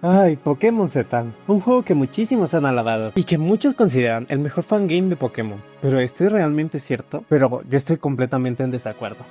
Ay, Pokémon Z, un juego que muchísimos han alabado y que muchos consideran el mejor fangame de Pokémon. ¿Pero esto es realmente cierto? Pero yo estoy completamente en desacuerdo.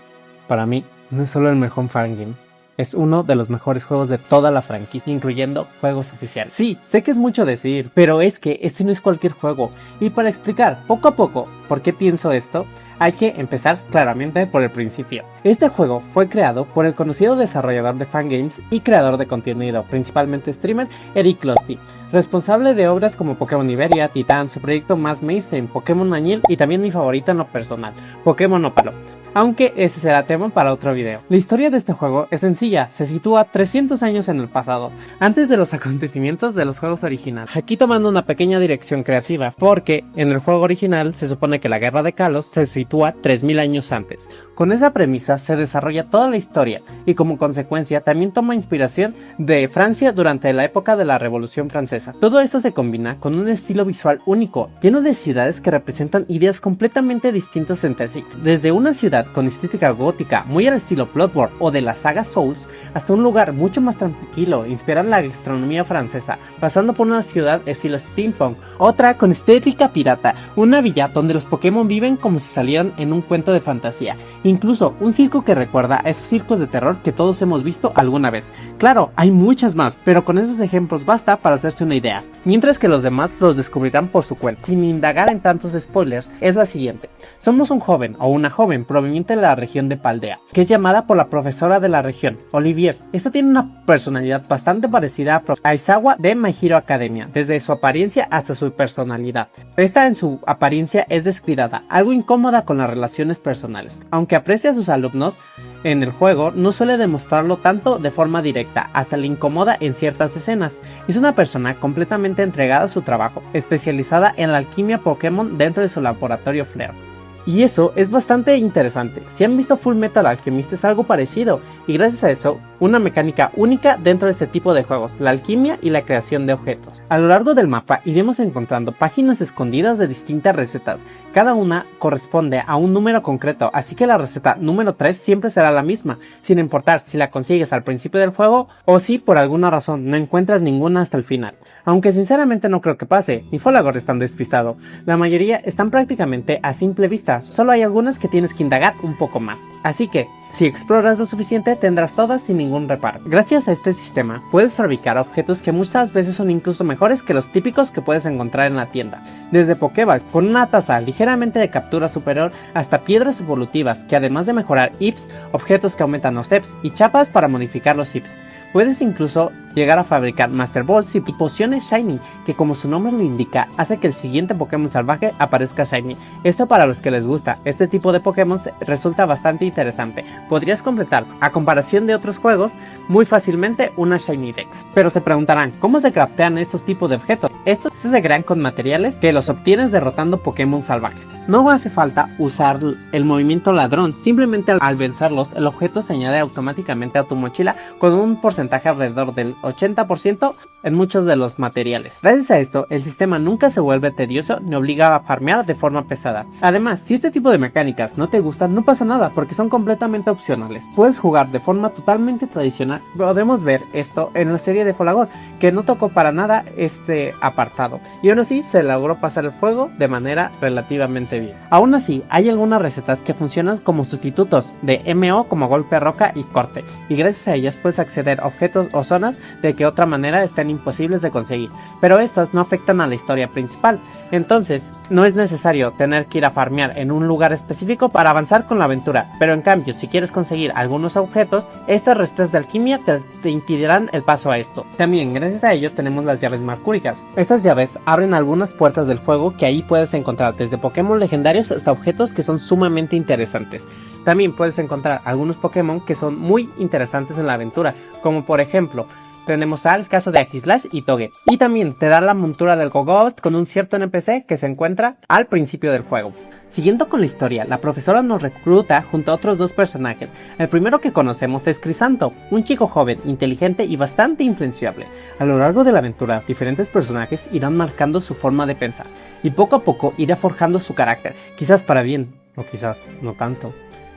Para mí, no es solo el mejor fangame, es uno de los mejores juegos de toda la franquicia, incluyendo juegos oficiales. Sí, sé que es mucho decir, pero es que este no es cualquier juego. Y para explicar poco a poco por qué pienso esto, hay que empezar claramente por el principio. Este juego fue creado por el conocido desarrollador de fangames y creador de contenido, principalmente streamer, Eric Losty, responsable de obras como Pokémon Iberia, Titán, su proyecto más mainstream, Pokémon Añil y también mi favorito en lo personal, Pokémon Ópalo. Aunque ese será tema para otro video. La historia de este juego es sencilla, se sitúa 300 años en el pasado, antes de los acontecimientos de los juegos originales. Aquí tomando una pequeña dirección creativa, porque en el juego original se supone que la guerra de Kalos se sitúa 3000 años antes. Con esa premisa se desarrolla toda la historia y como consecuencia también toma inspiración de Francia durante la época de la Revolución Francesa. Todo esto se combina con un estilo visual único, lleno de ciudades que representan ideas completamente distintas entre sí, desde una ciudad con estética gótica, muy al estilo Bloodborne o de la saga Souls, hasta un lugar mucho más tranquilo, inspirado en la gastronomía francesa, pasando por una ciudad estilo steampunk, otra con estética pirata, una villa donde los Pokémon viven como si salieran en un cuento de fantasía, incluso un circo que recuerda a esos circos de terror que todos hemos visto alguna vez. Claro, hay muchas más, pero con esos ejemplos basta para hacerse una idea, mientras que los demás los descubrirán por su cuenta. Sin indagar en tantos spoilers, es la siguiente. Somos un joven o una joven proveniente de la región de Paldea, que es llamada por la profesora de la región, Olivier. Esta tiene una personalidad bastante parecida a Aizawa de My Hero Academia, desde su apariencia hasta su personalidad. Esta en su apariencia es descuidada, algo incómoda con las relaciones personales. Aunque aprecia a sus alumnos, en el juego no suele demostrarlo tanto de forma directa, hasta le incomoda en ciertas escenas. Es una persona completamente entregada a su trabajo, especializada en la alquimia Pokémon dentro de su laboratorio Flare. Y eso es bastante interesante. Si han visto Full Metal Alchemist es algo parecido, y gracias a eso, una mecánica única dentro de este tipo de juegos, la alquimia y la creación de objetos. A lo largo del mapa iremos encontrando páginas escondidas de distintas recetas, cada una corresponde a un número concreto, así que la receta número 3 siempre será la misma, sin importar si la consigues al principio del juego o si por alguna razón no encuentras ninguna hasta el final. Aunque sinceramente no creo que pase, ni Folagor es tan despistado, la mayoría están prácticamente a simple vista, solo hay algunas que tienes que indagar un poco más. Así que, si exploras lo suficiente tendrás todas sin ningún reparo. Gracias a este sistema puedes fabricar objetos que muchas veces son incluso mejores que los típicos que puedes encontrar en la tienda, desde Pokéballs con una tasa ligeramente de captura superior hasta piedras evolutivas que además de mejorar IVs, objetos que aumentan los EVs y chapas para modificar los IVs. Puedes incluso llegar a fabricar Master Balls y pociones Shiny, que como su nombre lo indica, hace que el siguiente Pokémon salvaje aparezca Shiny. Esto para los que les gusta este tipo de Pokémon resulta bastante interesante. Podrías completar, a comparación de otros juegos, muy fácilmente una Shiny Dex. Pero se preguntarán, ¿cómo se craftean estos tipos de objetos? Estos se crean con materiales que los obtienes derrotando Pokémon salvajes. No hace falta usar el movimiento ladrón, simplemente al vencerlos el objeto se añade automáticamente a tu mochila con un porcentaje alrededor del 80% en muchos de los materiales. Gracias a esto, el sistema nunca se vuelve tedioso ni obliga a farmear de forma pesada. Además, si este tipo de mecánicas no te gustan, no pasa nada porque son completamente opcionales. Puedes jugar de forma totalmente tradicional. Podemos ver esto en la serie de Folagor, que no tocó para nada este apartado, y aún así se logró pasar el juego de manera relativamente bien. Aún así, hay algunas recetas que funcionan como sustitutos de MO como golpe roca y corte, y gracias a ellas puedes acceder a objetos o zonas de que otra manera estén imposibles de conseguir, pero estas no afectan a la historia principal. Entonces, no es necesario tener que ir a farmear en un lugar específico para avanzar con la aventura, pero en cambio, si quieres conseguir algunos objetos, estas recetas de alquimia te impedirán el paso a esto. También, gracias a ello, tenemos las llaves mercúricas. Estas llaves abren algunas puertas del juego que ahí puedes encontrar desde Pokémon legendarios hasta objetos que son sumamente interesantes. También puedes encontrar algunos Pokémon que son muy interesantes en la aventura, como por ejemplo, tenemos al caso de Aegislash y Togepi. Y también te da la montura del Gogobot con un cierto NPC que se encuentra al principio del juego. Siguiendo con la historia, la profesora nos recluta junto a otros dos personajes. El primero que conocemos es Crisanto, un chico joven, inteligente y bastante influenciable. A lo largo de la aventura, diferentes personajes irán marcando su forma de pensar, y poco a poco irá forjando su carácter, quizás para bien, o quizás no tanto.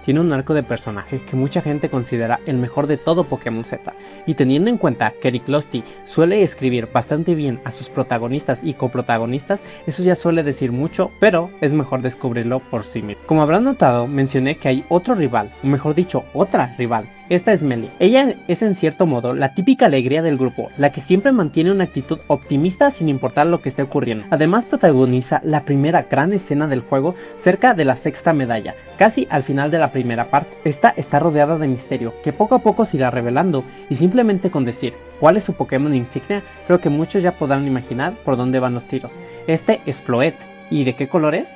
tiene un arco de personaje que mucha gente considera el mejor de todo Pokémon Z, y teniendo en cuenta que Eric Losty suele escribir bastante bien a sus protagonistas y coprotagonistas, eso ya suele decir mucho, pero es mejor descubrirlo por sí mismo. Como habrán notado, mencioné que hay otro rival, o mejor dicho, otra rival. Esta es Melee. Ella es en cierto modo la típica alegría del grupo, la que siempre mantiene una actitud optimista sin importar lo que esté ocurriendo. Además protagoniza la primera gran escena del juego cerca de la sexta medalla, casi al final de la primera parte. Esta está rodeada de misterio, que poco a poco se irá revelando, y simplemente con decir cuál es su Pokémon insignia, creo que muchos ya podrán imaginar por dónde van los tiros. Este es Floette. ¿Y de qué color es?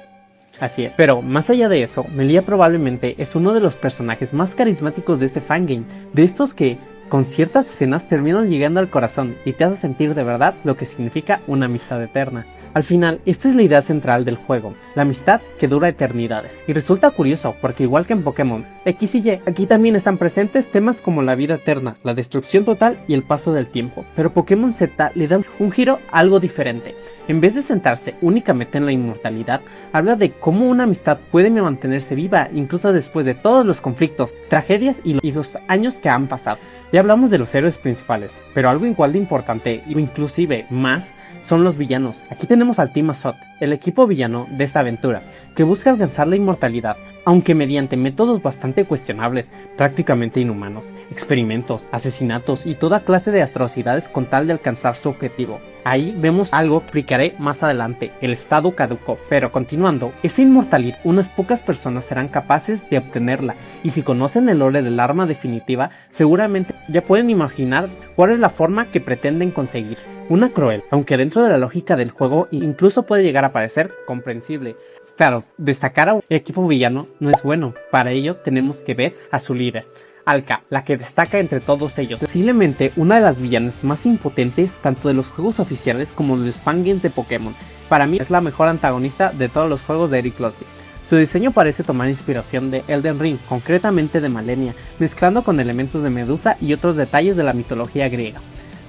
Así es. Pero más allá de eso, Melia probablemente es uno de los personajes más carismáticos de este fangame, de estos que con ciertas escenas terminan llegando al corazón y te hace sentir de verdad lo que significa una amistad eterna. Al final, esta es la idea central del juego, la amistad que dura eternidades. Y resulta curioso porque igual que en Pokémon X y Y, aquí también están presentes temas como la vida eterna, la destrucción total y el paso del tiempo. Pero Pokémon Z le da un giro algo diferente. En vez de centrarse únicamente en la inmortalidad, habla de cómo una amistad puede mantenerse viva incluso después de todos los conflictos, tragedias y los años que han pasado. Ya hablamos de los héroes principales, pero algo igual de importante, o inclusive más, son los villanos. Aquí tenemos al Team Azot, el equipo villano de esta aventura, que busca alcanzar la inmortalidad, aunque mediante métodos bastante cuestionables, prácticamente inhumanos, experimentos, asesinatos y toda clase de atrocidades con tal de alcanzar su objetivo. Ahí vemos algo que explicaré más adelante, el estado caduco. Pero continuando, esa inmortalidad unas pocas personas serán capaces de obtenerla, y si conocen el lore del arma definitiva, seguramente ya pueden imaginar cuál es la forma que pretenden conseguir. Una cruel, aunque dentro de la lógica del juego incluso puede llegar a parecer comprensible. Claro, destacar a un equipo villano no es bueno, para ello tenemos que ver a su líder, Alka, la que destaca entre todos ellos. Posiblemente una de las villanas más impotentes tanto de los juegos oficiales como de los fangames de Pokémon. Para mí es la mejor antagonista de todos los juegos de Eric Losty. Su diseño parece tomar inspiración de Elden Ring, concretamente de Malenia, mezclando con elementos de Medusa y otros detalles de la mitología griega.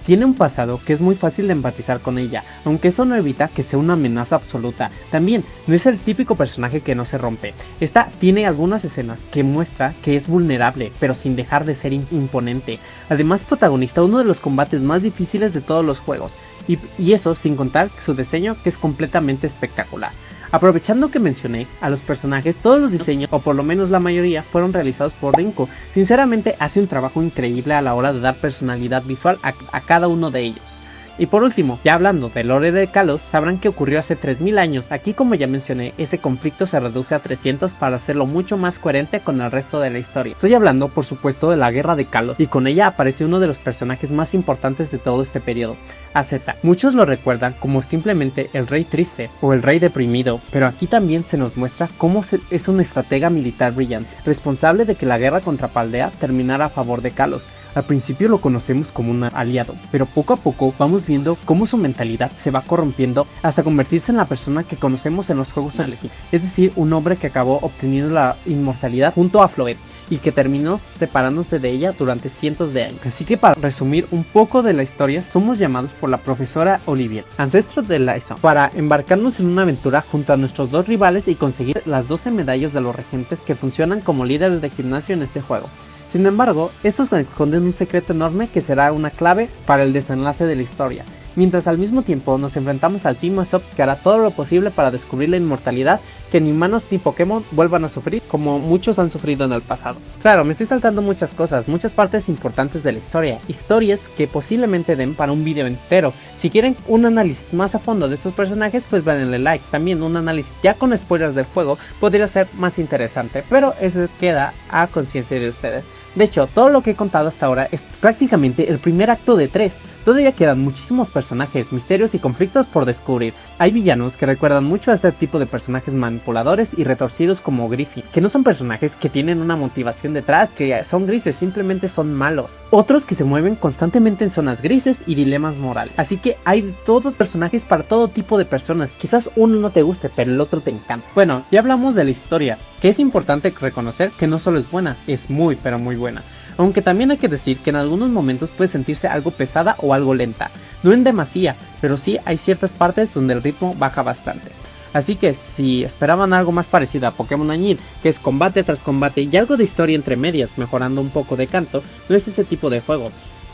Tiene un pasado que es muy fácil de empatizar con ella, aunque eso no evita que sea una amenaza absoluta. También no es el típico personaje que no se rompe. Esta tiene algunas escenas que muestra que es vulnerable, pero sin dejar de ser imponente. Además protagonista uno de los combates más difíciles de todos los juegos, y eso sin contar su diseño que es completamente espectacular. Aprovechando que mencioné a los personajes, todos los diseños, o por lo menos la mayoría, fueron realizados por Rinko. Sinceramente hace un trabajo increíble a la hora de dar personalidad visual a cada uno de ellos. Y por último, ya hablando del lore de Kalos, sabrán que ocurrió hace 3000 años. Aquí, como ya mencioné, ese conflicto se reduce a 300 para hacerlo mucho más coherente con el resto de la historia. Estoy hablando, por supuesto, de la guerra de Kalos, y con ella aparece uno de los personajes más importantes de todo este periodo, AZ. Muchos lo recuerdan como simplemente el rey triste o el rey deprimido, pero aquí también se nos muestra cómo es un estratega militar brillante, responsable de que la guerra contra Paldea terminara a favor de Kalos. Al principio lo conocemos como un aliado, pero poco a poco vamos viendo cómo su mentalidad se va corrompiendo hasta convertirse en la persona que conocemos en los juegos finales, es decir, un hombre que acabó obteniendo la inmortalidad junto a Floette y que terminó separándose de ella durante cientos de años. Así que para resumir un poco de la historia, somos llamados por la profesora Olivier, ancestro de Lyson, para embarcarnos en una aventura junto a nuestros dos rivales y conseguir las 12 medallas de los regentes que funcionan como líderes de gimnasio en este juego. Sin embargo, estos esconden un secreto enorme que será una clave para el desenlace de la historia, mientras al mismo tiempo nos enfrentamos al Team Azot, que hará todo lo posible para descubrir la inmortalidad que ni humanos ni Pokémon vuelvan a sufrir como muchos han sufrido en el pasado. Claro, me estoy saltando muchas cosas, muchas partes importantes de la historia, historias que posiblemente den para un video entero. Si quieren un análisis más a fondo de estos personajes, pues denle like. También un análisis ya con spoilers del juego podría ser más interesante, pero eso queda a conciencia de ustedes. De hecho, todo lo que he contado hasta ahora es prácticamente el primer acto de 3. Todavía quedan muchísimos personajes, misterios y conflictos por descubrir. Hay villanos que recuerdan mucho a este tipo de personajes manipuladores y retorcidos como Griffin, que no son personajes que tienen una motivación detrás, que son grises, simplemente son malos. Otros que se mueven constantemente en zonas grises y dilemas morales. Así que hay todos personajes para todo tipo de personas. Quizás uno no te guste, pero el otro te encanta. Bueno, ya hablamos de la historia, que es importante reconocer que no solo es buena, es muy pero muy buena. Aunque también hay que decir que en algunos momentos puede sentirse algo pesada o algo lenta. No en demasía, pero sí hay ciertas partes donde el ritmo baja bastante. Así que si esperaban algo más parecido a Pokémon Añil, que es combate tras combate y algo de historia entre medias, mejorando un poco de canto, no es ese tipo de juego.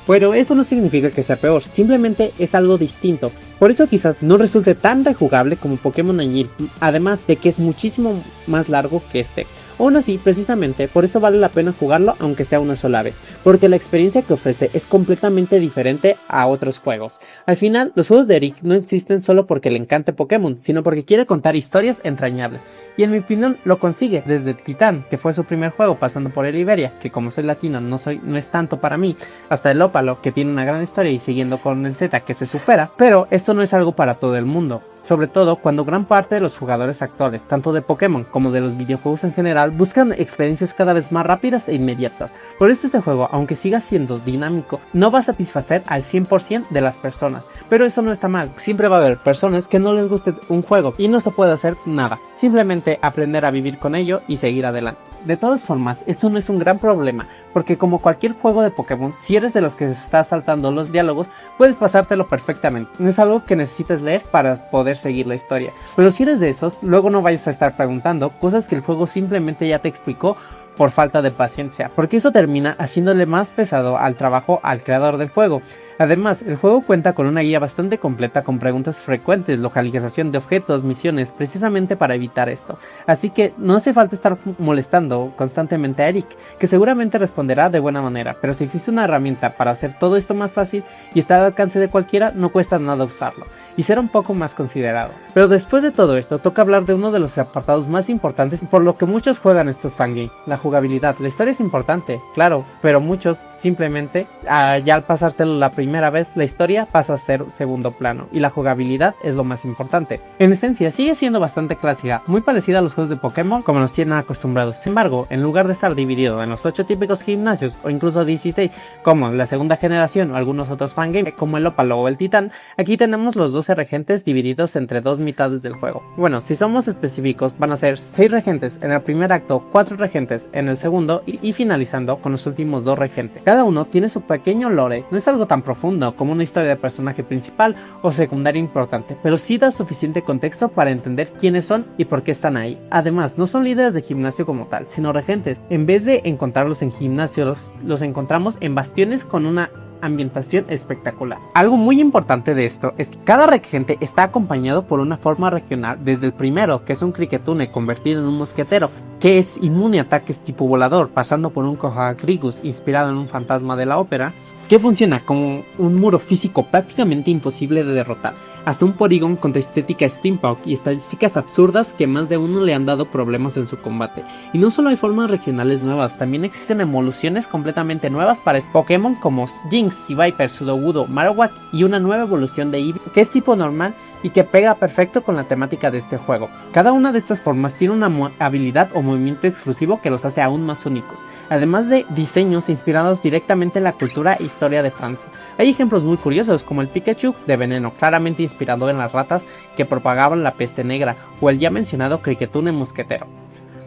Pero eso no significa que sea peor, simplemente es algo distinto. Por eso quizás no resulte tan rejugable como Pokémon Añil, además de que es muchísimo más largo que este. Aún así, precisamente, por esto vale la pena jugarlo aunque sea una sola vez, porque la experiencia que ofrece es completamente diferente a otros juegos. Al final, los juegos de Eric no existen solo porque le encante Pokémon, sino porque quiere contar historias entrañables. Y en mi opinión lo consigue, desde Titán, que fue su primer juego, pasando por el Iberia, que como soy latino no es tanto para mí, hasta el Ópalo, que tiene una gran historia, y siguiendo con el Z, que se supera, pero esto no es algo para todo el mundo. Sobre todo cuando gran parte de los jugadores actuales, tanto de Pokémon como de los videojuegos en general, buscan experiencias cada vez más rápidas e inmediatas. Por eso este juego, aunque siga siendo dinámico, no va a satisfacer al 100% de las personas. Pero eso no está mal, siempre va a haber personas que no les guste un juego y no se puede hacer nada. Simplemente aprender a vivir con ello y seguir adelante. De todas formas, esto no es un gran problema, porque como cualquier juego de Pokémon, si eres de los que se está saltando los diálogos, puedes pasártelo perfectamente. No es algo que necesites leer para poder seguir la historia. Pero si eres de esos, luego no vayas a estar preguntando cosas que el juego simplemente ya te explicó por falta de paciencia, porque eso termina haciéndole más pesado al trabajo al creador del juego. Además, el juego cuenta con una guía bastante completa con preguntas frecuentes, localización de objetos, misiones, precisamente para evitar esto. Así que no hace falta estar molestando constantemente a Eric, que seguramente responderá de buena manera, pero si existe una herramienta para hacer todo esto más fácil y está al alcance de cualquiera, no cuesta nada usarlo y ser un poco más considerado. Pero después de todo esto, toca hablar de uno de los apartados más importantes por lo que muchos juegan estos fangames, la jugabilidad. La historia es importante, claro, pero muchos simplemente, ya al pasártelo la primera vez, la historia pasa a ser segundo plano y la jugabilidad es lo más importante. En esencia, sigue siendo bastante clásica, muy parecida a los juegos de Pokémon como nos tienen acostumbrados. Sin embargo, en lugar de estar dividido en los 8 típicos gimnasios o incluso 16 como la segunda generación o algunos otros fangames como el Ópalo o el Titán, aquí tenemos los 12 regentes divididos entre dos mitades del juego. Bueno, si somos específicos, van a ser 6 regentes en el primer acto, 4 regentes en el segundo y finalizando con los últimos 2 regentes. Cada uno tiene su pequeño lore, no es algo tan profundo como una historia de personaje principal o secundario importante, pero sí da suficiente contexto para entender quiénes son y por qué están ahí. Además, no son líderes de gimnasio como tal, sino regentes. En vez de encontrarlos en gimnasios, los encontramos en bastiones con una ambientación espectacular. Algo muy importante de esto es que cada regente está acompañado por una forma regional, desde el primero, que es un Cricketune convertido en un mosquetero, que es inmune a ataques tipo volador, pasando por un Cofagrigus inspirado en un fantasma de la ópera, que funciona como un muro físico prácticamente imposible de derrotar, hasta un Porygon con estética steampunk y estadísticas absurdas que más de uno le han dado problemas en su combate. Y no solo hay formas regionales nuevas, también existen evoluciones completamente nuevas para Pokémon como Jynx, Viper, Sudowoodo, Marowak y una nueva evolución de Eevee que es tipo normal y que pega perfecto con la temática de este juego. Cada una de estas formas tiene una habilidad o movimiento exclusivo que los hace aún más únicos, además de diseños inspirados directamente en la cultura e historia de Francia. Hay ejemplos muy curiosos como el Pikachu de veneno, claramente inspirado en las ratas que propagaban la peste negra, o el ya mencionado Cricketune mosquetero.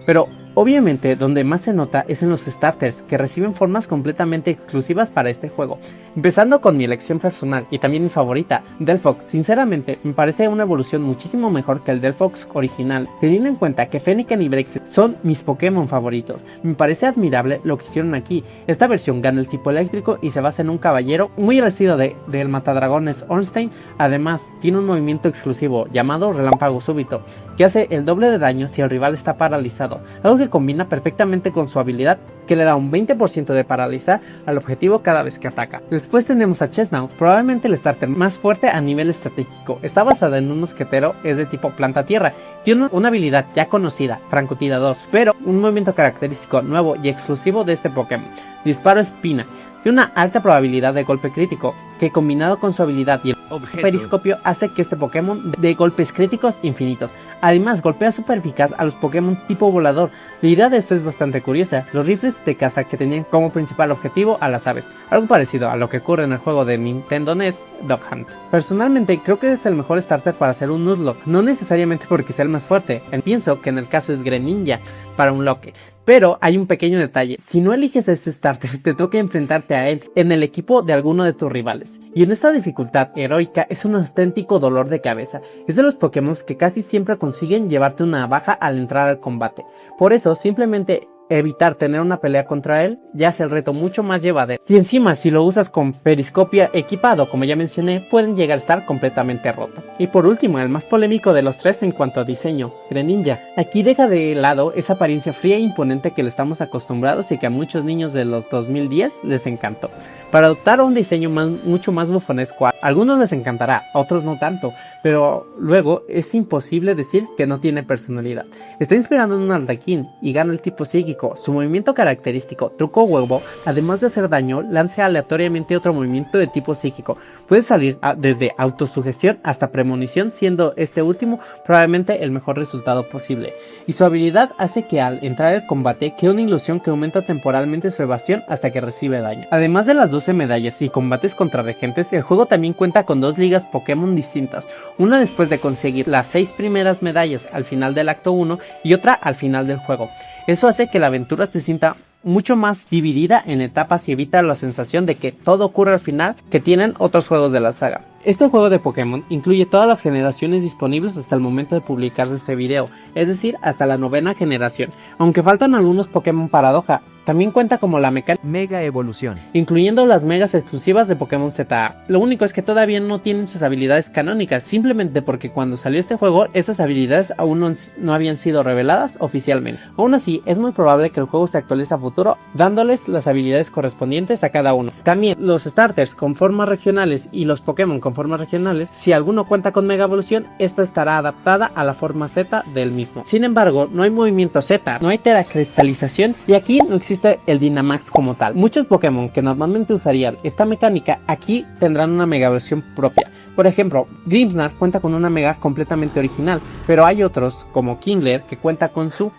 Pero obviamente donde más se nota es en los starters, que reciben formas completamente exclusivas para este juego. Empezando con mi elección personal y también mi favorita, Delphox. Sinceramente me parece una evolución muchísimo mejor que el Delphox original, teniendo en cuenta que Fennekin y Brexit son mis Pokémon favoritos. Me parece admirable lo que hicieron aquí. Esta versión gana el tipo eléctrico y se basa en un caballero muy al estilo del matadragones Ornstein. Además tiene un movimiento exclusivo llamado Relámpago Súbito, que hace el doble de daño si el rival está paralizado, algo que combina perfectamente con su habilidad que le da un 20% de paralizar al objetivo cada vez que ataca. Después tenemos a Chesnaught, probablemente el starter más fuerte a nivel estratégico. Está basada en un mosquetero, es de tipo planta-tierra, tiene una habilidad ya conocida, francotirador, pero un movimiento característico nuevo y exclusivo de este Pokémon, Disparo Espina. Tiene una alta probabilidad de golpe crítico, que combinado con su habilidad y el periscopio hace que este Pokémon dé golpes críticos infinitos. Además, golpea super eficaz a los Pokémon tipo volador. La idea de esto es bastante curiosa, los rifles de caza que tenían como principal objetivo a las aves, algo parecido a lo que ocurre en el juego de Nintendo NES, Dog Hunt. Personalmente creo que es el mejor starter para hacer un Nuzlocke, no necesariamente porque sea el más fuerte, pienso que en el caso es Greninja para un Loque. Pero hay un pequeño detalle, si no eliges a este starter te toca enfrentarte a él en el equipo de alguno de tus rivales, y en esta dificultad heroica es un auténtico dolor de cabeza. Es de los Pokémon que casi siempre consiguen llevarte una baja al entrar al combate, por eso simplemente evitar tener una pelea contra él ya hace el reto mucho más llevadero, y encima si lo usas con periscopio equipado como ya mencioné, pueden llegar a estar completamente roto. Y por último, el más polémico de los tres en cuanto a diseño, Greninja. Aquí deja de lado esa apariencia fría e imponente que le estamos acostumbrados y que a muchos niños de los 2010 les encantó, para adoptar un diseño mucho más bufonesco. A algunos les encantará, a otros no tanto, pero luego es imposible decir que no tiene personalidad. Está inspirado en un Arlequín y gana el tipo psíquico. Su movimiento característico, truco huevo, además de hacer daño, lanza aleatoriamente otro movimiento de tipo psíquico. Puede salir desde autosugestión hasta premonición, siendo este último probablemente el mejor resultado posible. Y su habilidad hace que al entrar al combate quede una ilusión que aumenta temporalmente su evasión hasta que recibe daño. Además de las 12 medallas y combates contra regentes, el juego también cuenta con 2 ligas Pokémon distintas, una después de conseguir las 6 primeras medallas al final del acto 1 y otra al final del juego. Eso hace que la aventura se sienta mucho más dividida en etapas y evita la sensación de que todo ocurre al final que tienen otros juegos de la saga. Este juego de Pokémon incluye todas las generaciones disponibles hasta el momento de publicarse este video, es decir, hasta la 9ª generación, aunque faltan algunos Pokémon paradoja. También cuenta como la mecánica Mega Evolución, incluyendo las megas exclusivas de Pokémon ZA. Lo único es que todavía no tienen sus habilidades canónicas, simplemente porque cuando salió este juego esas habilidades aún no habían sido reveladas oficialmente. Aún así, es muy probable que el juego se actualice a futuro, dándoles las habilidades correspondientes a cada uno. También los starters con formas regionales y los Pokémon con formas regionales, si alguno cuenta con Mega Evolución, esta estará adaptada a la forma Z del mismo. Sin embargo, no hay movimiento Z, no hay teracristalización y aquí no existe el Dynamax como tal. Muchos Pokémon que normalmente usarían esta mecánica aquí tendrán una Mega Evolución propia. Por ejemplo, Grimmsnark cuenta con una Mega completamente original, pero hay otros como Kingler que cuenta con su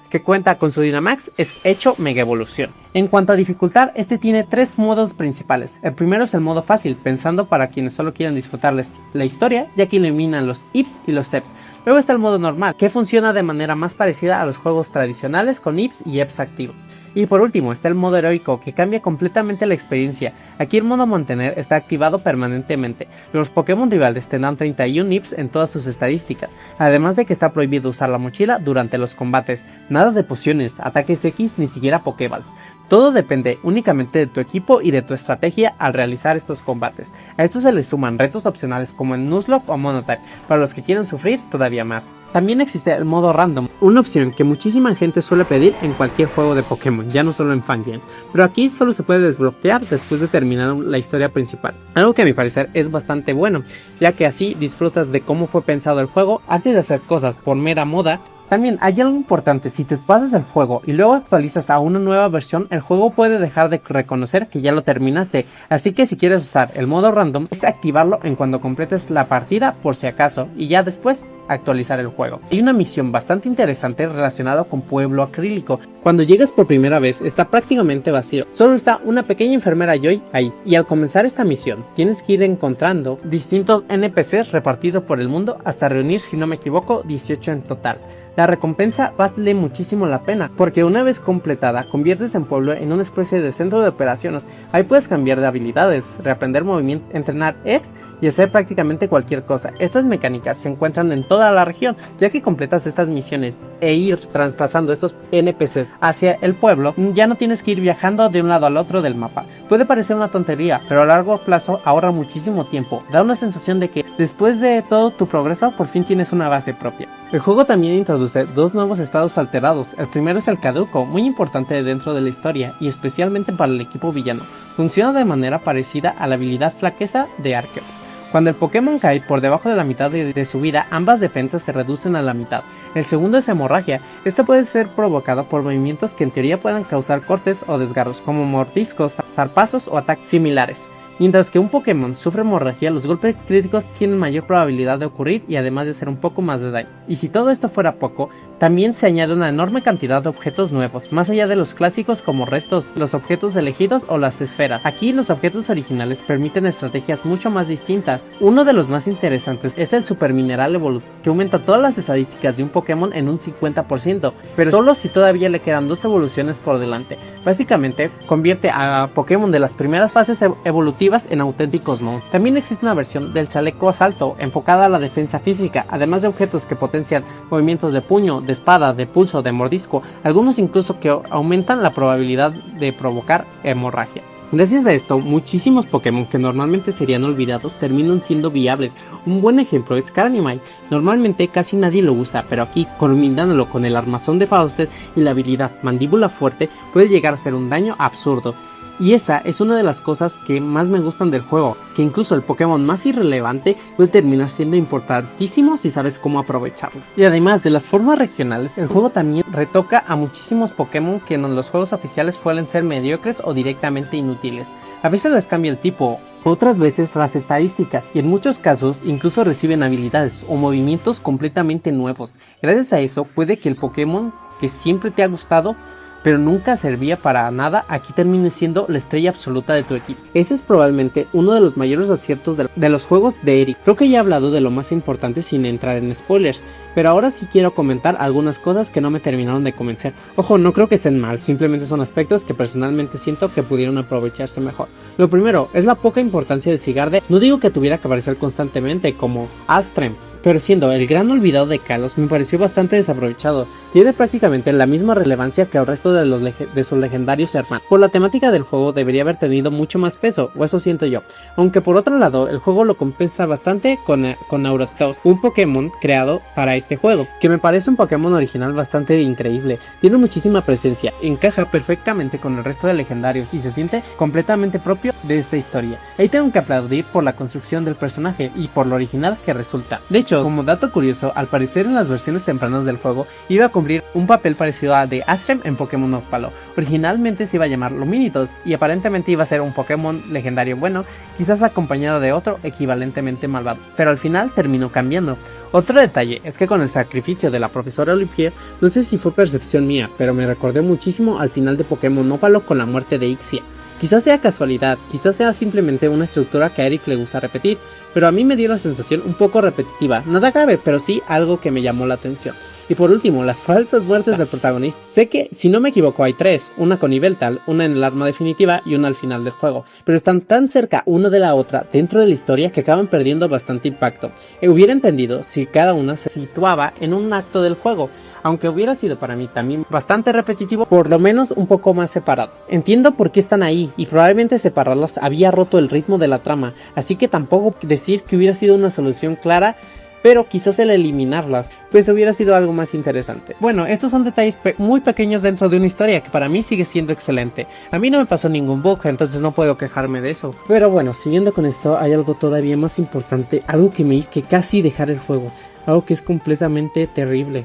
Dynamax es hecho Mega Evolución. En cuanto a dificultad, este tiene 3 modos principales. El primero es el modo fácil, pensando para quienes solo quieren disfrutarles la historia, ya que eliminan los IVs y los EVs. Luego está el modo normal, que funciona de manera más parecida a los juegos tradicionales con IVs y EVs activos. Y por último está el modo heroico, que cambia completamente la experiencia. Aquí el modo mantener está activado permanentemente. Los Pokémon rivales tendrán 31 IVs en todas sus estadísticas, además de que está prohibido usar la mochila durante los combates. Nada de pociones, ataques X ni siquiera Pokéballs. Todo depende únicamente de tu equipo y de tu estrategia al realizar estos combates. A esto se le suman retos opcionales como el Nuzlocke o Monotype, para los que quieren sufrir todavía más. También existe el modo random, una opción que muchísima gente suele pedir en cualquier juego de Pokémon, ya no solo en Fangames, pero aquí solo se puede desbloquear después de terminar la historia principal. Algo que a mi parecer es bastante bueno, ya que así disfrutas de cómo fue pensado el juego antes de hacer cosas por mera moda. También hay algo importante, si te pasas el juego y luego actualizas a una nueva versión, el juego puede dejar de reconocer que ya lo terminaste, así que si quieres usar el modo random, es activarlo en cuando completes la partida por si acaso y ya después actualizar el juego. Hay una misión bastante interesante relacionada con Pueblo Acrílico. Cuando llegas por primera vez está prácticamente vacío, solo está una pequeña enfermera Joy ahí, y al comenzar esta misión tienes que ir encontrando distintos NPCs repartidos por el mundo hasta reunir, si no me equivoco, 18 en total. La recompensa vale muchísimo la pena, porque una vez completada, conviertes en pueblo en una especie de centro de operaciones. Ahí puedes cambiar de habilidades, reaprender movimiento, entrenar X y hacer prácticamente cualquier cosa. Estas mecánicas se encuentran en toda la región, ya que completas estas misiones e ir traspasando estos NPCs hacia el pueblo, ya no tienes que ir viajando de un lado al otro del mapa. Puede parecer una tontería, pero a largo plazo ahorra muchísimo tiempo. Da una sensación de que después de todo tu progreso, por fin tienes una base propia. El juego también introduce 2 nuevos estados alterados. El primero es el caduco, muy importante dentro de la historia y especialmente para el equipo villano. Funciona de manera parecida a la habilidad flaqueza de Arceus. Cuando el Pokémon cae por debajo de la mitad de su vida, ambas defensas se reducen a la mitad. El segundo es hemorragia. Esta puede ser provocada por movimientos que en teoría puedan causar cortes o desgarros, como mordiscos, zarpazos o ataques similares. Mientras que un Pokémon sufre hemorragia, los golpes críticos tienen mayor probabilidad de ocurrir y además de hacer un poco más de daño. Y si todo esto fuera poco, también se añade una enorme cantidad de objetos nuevos, más allá de los clásicos como restos, los objetos elegidos o las esferas. Aquí los objetos originales permiten estrategias mucho más distintas. Uno de los más interesantes es el Super Mineral Evolutivo, que aumenta todas las estadísticas de un Pokémon en un 50%, pero solo si todavía le quedan 2 evoluciones por delante. Básicamente, convierte a Pokémon de las primeras fases evolutivas en auténticos Mon. También existe una versión del Chaleco Asalto enfocada a la defensa física, además de objetos que potencian movimientos de puño, de espada, de pulso, de mordisco, algunos incluso que aumentan la probabilidad de provocar hemorragia. Gracias a esto, muchísimos Pokémon que normalmente serían olvidados terminan siendo viables. Un buen ejemplo es Carnivine. Normalmente casi nadie lo usa, pero aquí, combinándolo con el armazón de fauces y la habilidad Mandíbula Fuerte, puede llegar a ser un daño absurdo. Y esa es una de las cosas que más me gustan del juego, que incluso el Pokémon más irrelevante puede terminar siendo importantísimo si sabes cómo aprovecharlo. Y además de las formas regionales, el juego también retoca a muchísimos Pokémon que en los juegos oficiales suelen ser mediocres o directamente inútiles. A veces les cambia el tipo, otras veces las estadísticas, y en muchos casos incluso reciben habilidades o movimientos completamente nuevos. Gracias a eso puede que el Pokémon que siempre te ha gustado pero nunca servía para nada, aquí termine siendo la estrella absoluta de tu equipo. Ese es probablemente uno de los mayores aciertos de los juegos de Eric. Creo que ya he hablado de lo más importante sin entrar en spoilers, pero ahora sí quiero comentar algunas cosas que no me terminaron de convencer. Ojo, no creo que estén mal, simplemente son aspectos que personalmente siento que pudieron aprovecharse mejor. Lo primero es la poca importancia de Sigarde. No digo que tuviera que aparecer constantemente como Astrem, pero siendo el gran olvidado de Kalos, me pareció bastante desaprovechado. Tiene prácticamente la misma relevancia que el resto de sus legendarios hermanos. Por la temática del juego debería haber tenido mucho más peso, o eso siento yo. Aunque por otro lado, el juego lo compensa bastante con Aurosclaus, un Pokémon creado para este juego, que me parece un Pokémon original bastante increíble. Tiene muchísima presencia, encaja perfectamente con el resto de legendarios y se siente completamente propio de esta historia. Ahí tengo que aplaudir por la construcción del personaje y por lo original que resulta. De hecho, como dato curioso, al parecer en las versiones tempranas del juego iba a cumplir un papel parecido al de Astrem en Pokémon Opalo. Originalmente se iba a llamar Luminitos y aparentemente iba a ser un Pokémon legendario bueno, quizás acompañado de otro equivalentemente malvado, pero al final terminó cambiando. Otro detalle es que con el sacrificio de la profesora Olivier, no sé si fue percepción mía, pero me recordé muchísimo al final de Pokémon Opalo con la muerte de Ixia. Quizás sea casualidad, quizás sea simplemente una estructura que a Eric le gusta repetir, pero a mí me dio la sensación un poco repetitiva, nada grave, pero sí algo que me llamó la atención. Y por último, las falsas muertes del protagonista. Sé que, si no me equivoco, hay 3, una con Yveltal, una en el arma definitiva y una al final del juego, pero están tan cerca una de la otra dentro de la historia que acaban perdiendo bastante impacto. Hubiera entendido si cada una se situaba en un acto del juego, aunque hubiera sido para mí también bastante repetitivo, por lo menos un poco más separado. Entiendo por qué están ahí, y probablemente separarlas había roto el ritmo de la trama, así que tampoco decir que hubiera sido una solución clara, pero quizás el eliminarlas, pues hubiera sido algo más interesante. Bueno, estos son detalles muy pequeños dentro de una historia que para mí sigue siendo excelente. A mí no me pasó ningún bug, entonces no puedo quejarme de eso. Pero bueno, siguiendo con esto, hay algo todavía más importante, algo que me hizo que casi dejar el juego, algo que es completamente terrible.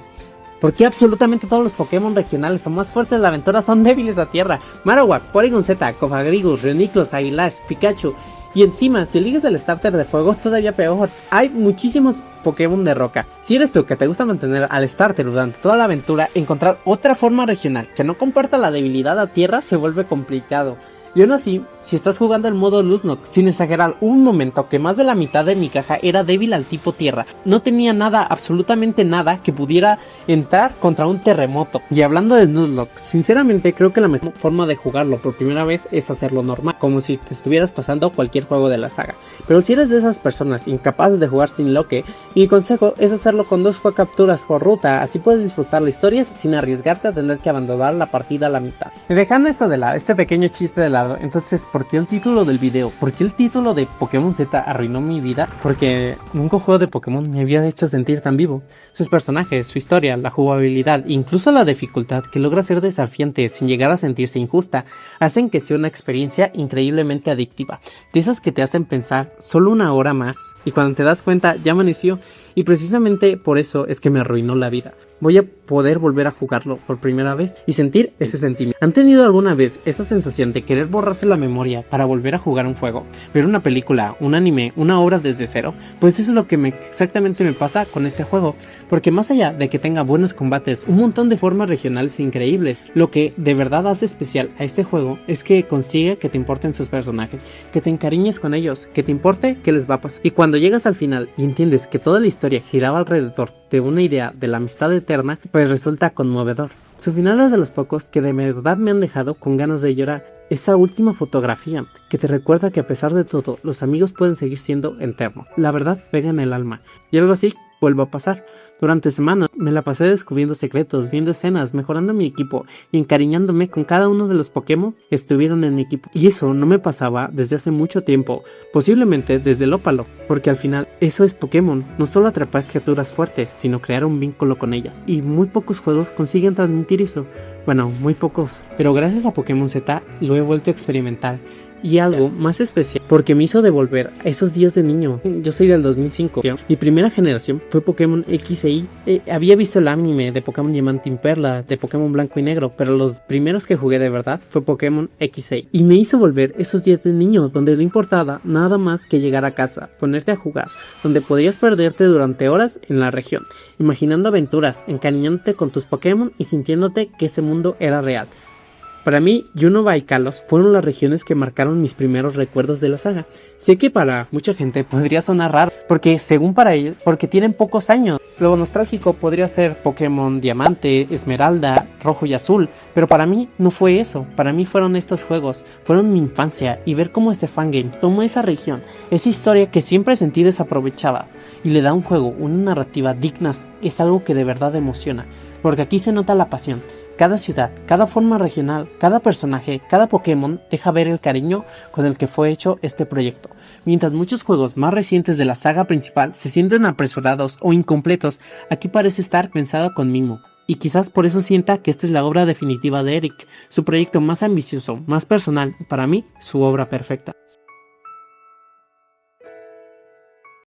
Porque absolutamente todos los Pokémon regionales son más fuertes de la aventura son débiles a tierra. Marowak, Porygon Z, Cofagrigus, Reuniclus, Aguilash, Pikachu. Y encima, si eliges el starter de fuego, todavía peor. Hay muchísimos Pokémon de roca. Si eres tú que te gusta mantener al starter durante toda la aventura, encontrar otra forma regional que no comparta la debilidad a tierra se vuelve complicado. Y aún así, si estás jugando el modo Luznox, sin exagerar, un momento que más de la mitad de mi caja era débil al tipo tierra. No tenía nada, absolutamente nada, que pudiera entrar contra un terremoto. Y hablando de Nuzlocke, sinceramente creo que la mejor forma de jugarlo por primera vez es hacerlo normal, como si te estuvieras pasando cualquier juego de la saga. Pero si eres de esas personas incapaces de jugar sin Loque, mi consejo es hacerlo con 2 capturas por ruta, así puedes disfrutar la historia sin arriesgarte a tener que abandonar la partida a la mitad. Dejando esto de lado, este pequeño chiste de lado, entonces, ¿por qué el título del video? ¿Por qué el título de Pokémon Z arruinó mi vida? Porque nunca un juego de Pokémon me había hecho sentir tan vivo. Sus personajes, su historia, la jugabilidad, incluso la dificultad que logra ser desafiante sin llegar a sentirse injusta, hacen que sea una experiencia increíblemente adictiva. De esas que te hacen pensar solo una hora más y cuando te das cuenta ya amaneció. y precisamente por eso es que me arruinó la vida. Voy a poder volver a jugarlo por primera vez y sentir ese sentimiento. ¿Han tenido alguna vez esa sensación de querer borrarse la memoria para volver a jugar un juego? Ver una película, un anime, una obra desde cero. Pues eso es lo que exactamente me pasa con este juego, porque más allá de que tenga buenos combates, un montón de formas regionales increíbles, lo que de verdad hace especial a este juego es que consigue que te importen sus personajes, que te encariñes con ellos, que te importe qué les va a pasar. Y cuando llegas al final y entiendes que toda la historia giraba alrededor de una idea de la amistad eterna, pues resulta conmovedor. Su final es de los pocos que de verdad me han dejado con ganas de llorar. Esa última fotografía que te recuerda que a pesar de todo, los amigos pueden seguir siendo eternos. La verdad pega en el alma. Y algo así vuelvo a pasar. Durante semanas me la pasé descubriendo secretos, viendo escenas, mejorando mi equipo y encariñándome con cada uno de los Pokémon que estuvieron en mi equipo. Y eso no me pasaba desde hace mucho tiempo, posiblemente desde el ópalo, porque al final eso es Pokémon, no solo atrapar criaturas fuertes, sino crear un vínculo con ellas. Y muy pocos juegos consiguen transmitir eso. Bueno, muy pocos. Pero gracias a Pokémon Z lo he vuelto a experimentar. Y algo más especial, porque me hizo devolver a esos días de niño. Yo soy del 2005. Mi primera generación fue Pokémon X e Y. Había visto el anime de Pokémon Diamante y Perla, de Pokémon Blanco y Negro, pero los primeros que jugué de verdad fue Pokémon X e Y. Y me hizo volver esos días de niño, donde no importaba nada más que llegar a casa, ponerte a jugar, donde podías perderte durante horas en la región, imaginando aventuras, encariñándote con tus Pokémon y sintiéndote que ese mundo era real. Para mí, Unova y Kalos fueron las regiones que marcaron mis primeros recuerdos de la saga. Sé que para mucha gente podría sonar raro, porque según para ellos, porque tienen pocos años. Lo nostálgico podría ser Pokémon Diamante, Esmeralda, Rojo y Azul, pero para mí no fue eso. Para mí fueron estos juegos, fueron mi infancia, y ver cómo este fangame tomó esa región, esa historia que siempre sentí desaprovechada, y le da a un juego una narrativa digna, es algo que de verdad emociona, porque aquí se nota la pasión. Cada ciudad, cada forma regional, cada personaje, cada Pokémon deja ver el cariño con el que fue hecho este proyecto. Mientras muchos juegos más recientes de la saga principal se sienten apresurados o incompletos, aquí parece estar pensado con mimo. Y quizás por eso sienta que esta es la obra definitiva de Eric, su proyecto más ambicioso, más personal y para mí, su obra perfecta.